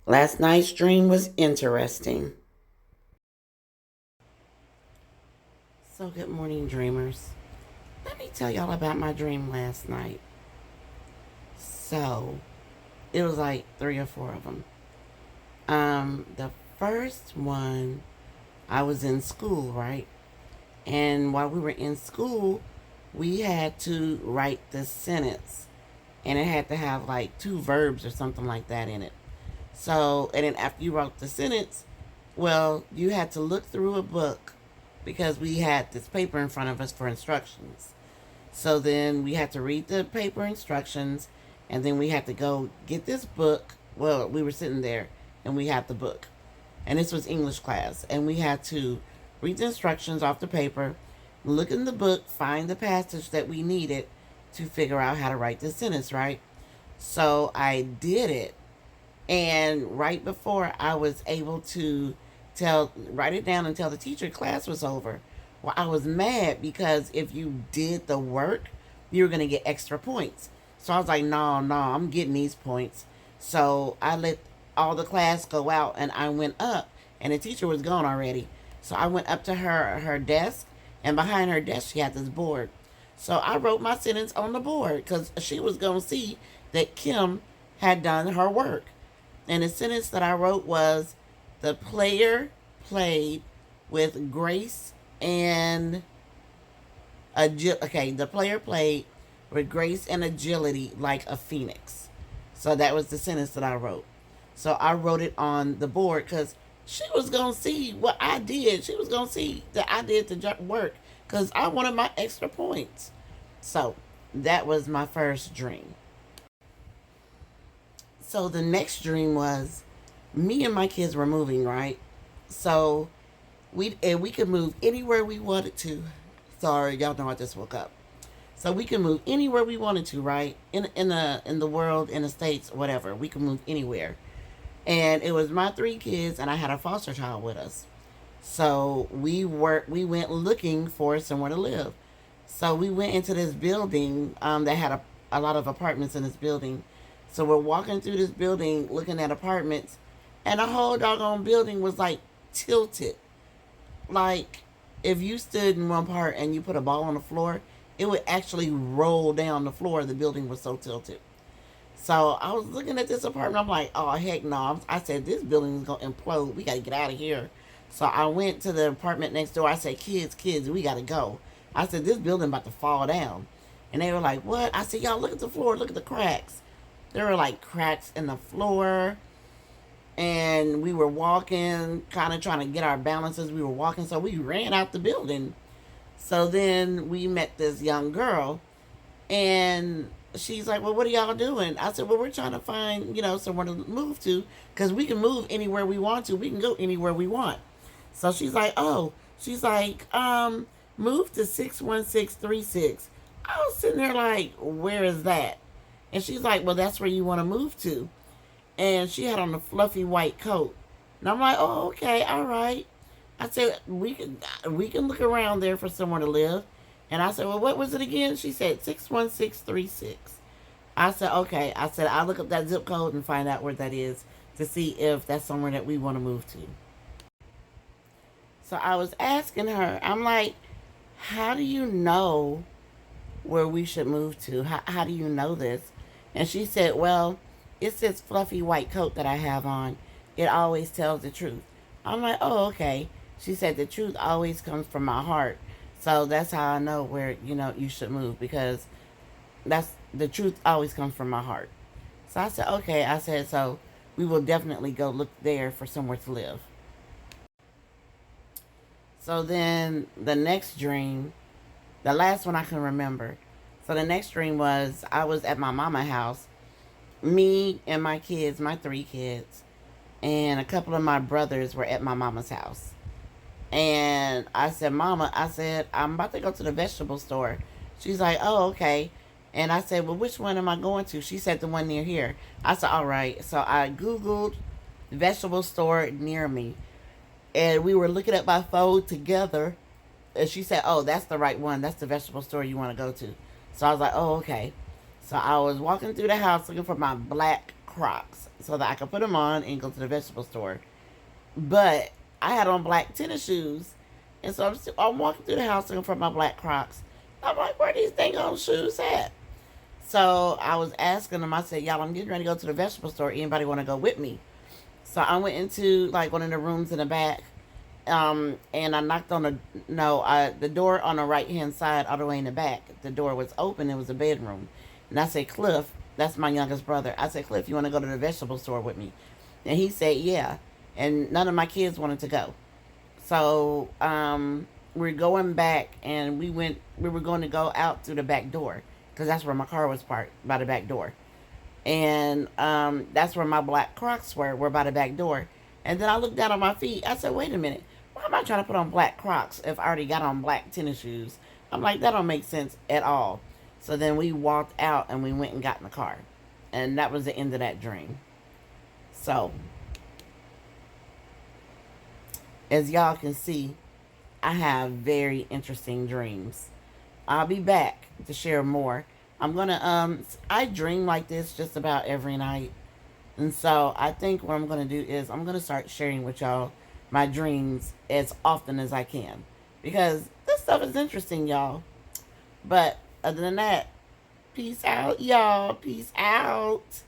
Last night's dream was interesting. So, good morning, dreamers. Let me tell y'all about my dream last night. So, it was like three or four of them. The first one, I was in school, right? And while we were in school, we had to write this sentence, and it had to have like two verbs or something like that in it. So, and then after you wrote the sentence, well, you had to look through a book because we had this paper in front of us for instructions. So then we had to read the paper instructions, and then we had to go get this book. Well, we were sitting there and we had the book, and this was English class, and we had to read the instructions off the paper, look in the book, find the passage that we needed to figure out how to write the sentence, right? So I did it, and right before I was able to write it down and tell the teacher class was over, well, I was mad because if you did the work, you were going to get extra points. So I was like, no, no, I'm getting these points. So I let all the class go out, and I went up, and the teacher was gone already. So I went up to her desk, and behind her desk she had this board. So I wrote my sentence on the board because she was going to see that Kim had done her work. And the sentence that I wrote was, the player played with grace and the player played with grace and agility like a phoenix. So that was the sentence that I wrote. So I wrote it on the board because she was going to see what I did. She was going to see that I did the work because I wanted my extra points. So that was my first dream. So the next dream was, me and my kids were moving, right? So we could move anywhere we wanted to. Sorry, y'all know I just woke up. So we can move anywhere we wanted to, right? In the world, in the states, whatever. We can move anywhere. And it was my three kids, and I had a foster child with us. So we went looking for somewhere to live. So we went into this building that had a lot of apartments in this building. So we're walking through this building looking at apartments, and the whole doggone building was like tilted. Like if you stood in one part and you put a ball on the floor, it would actually roll down the floor. The building was so tilted. So I was looking at this apartment. I'm like, oh, heck no. I said, this building is going to implode. We got to get out of here. So I went to the apartment next door. I said, kids, we got to go. I said, this building about to fall down. And they were like, what? I said, y'all, look at the floor. Look at the cracks. There were like cracks in the floor. And we were walking, kind of trying to get our balances. We were walking. So we ran out the building. So then we met this young girl. And she's like, well, what are y'all doing? I said, well, we're trying to find, somewhere to move to, because we can move anywhere we want to. We can go anywhere we want. So she's like, move to 61636. I was sitting there like, where is that? And she's like, well, that's where you want to move to. And she had on a fluffy white coat. And I'm like, oh, okay, all right. I said, we can look around there for somewhere to live. And I said, well, what was it again? She said 61636. I said, okay. I said, I'll look up that zip code and find out where that is to see if that's somewhere that we want to move to. So I was asking her, I'm like, how do you know where we should move to? How do you know this? And she said, well, it's this fluffy white coat that I have on. It always tells the truth. I'm like, oh, okay. She said, the truth always comes from my heart. So that's how I know where, you should move, because that's the truth always comes from my heart. So I said, okay. I said, so we will definitely go look there for somewhere to live. So then the next dream, the last one I can remember. So the next dream was, I was at my mama house, me and my kids, my three kids, and a couple of my brothers were at my mama's house. And I said, Mama, I'm about to go to the vegetable store. She's like, oh, okay. And I said, well, which one am I going to? She said, the one near here. I said, all right. So I Googled vegetable store near me. And we were looking at my phone together. And she said, oh, that's the right one. That's the vegetable store you want to go to. So I was like, oh, okay. So I was walking through the house looking for my black Crocs so that I could put them on and go to the vegetable store. But I had on black tennis shoes, and so I'm walking through the house looking for my black Crocs. I'm like, where are these dang on shoes at? So I was asking them. I said, y'all, I'm getting ready to go to the vegetable store. Anybody want to go with me? So I went into like one of the rooms in the back, and I knocked on the door on the right hand side, all the way in the back. The door was open. It was a bedroom, and I said, Cliff, that's my youngest brother. I said, Cliff, you want to go to the vegetable store with me? And he said, yeah. And none of my kids wanted to go. So we're going back, and we were going to go out through the back door because that's where my car was parked, by the back door. And that's where my black Crocs were by the back door. And then I looked down on my feet. I said, wait a minute. Why am I trying to put on black Crocs if I already got on black tennis shoes? I'm like, that don't make sense at all. So then we walked out and we went and got in the car. And that was the end of that dream. So, as y'all can see, I have very interesting dreams. I'll be back to share more. I'm gonna I dream like this just about every night. And so I think what I'm gonna do is I'm gonna start sharing with y'all my dreams as often as I can. Because this stuff is interesting, y'all. But other than that, peace out, y'all. Peace out.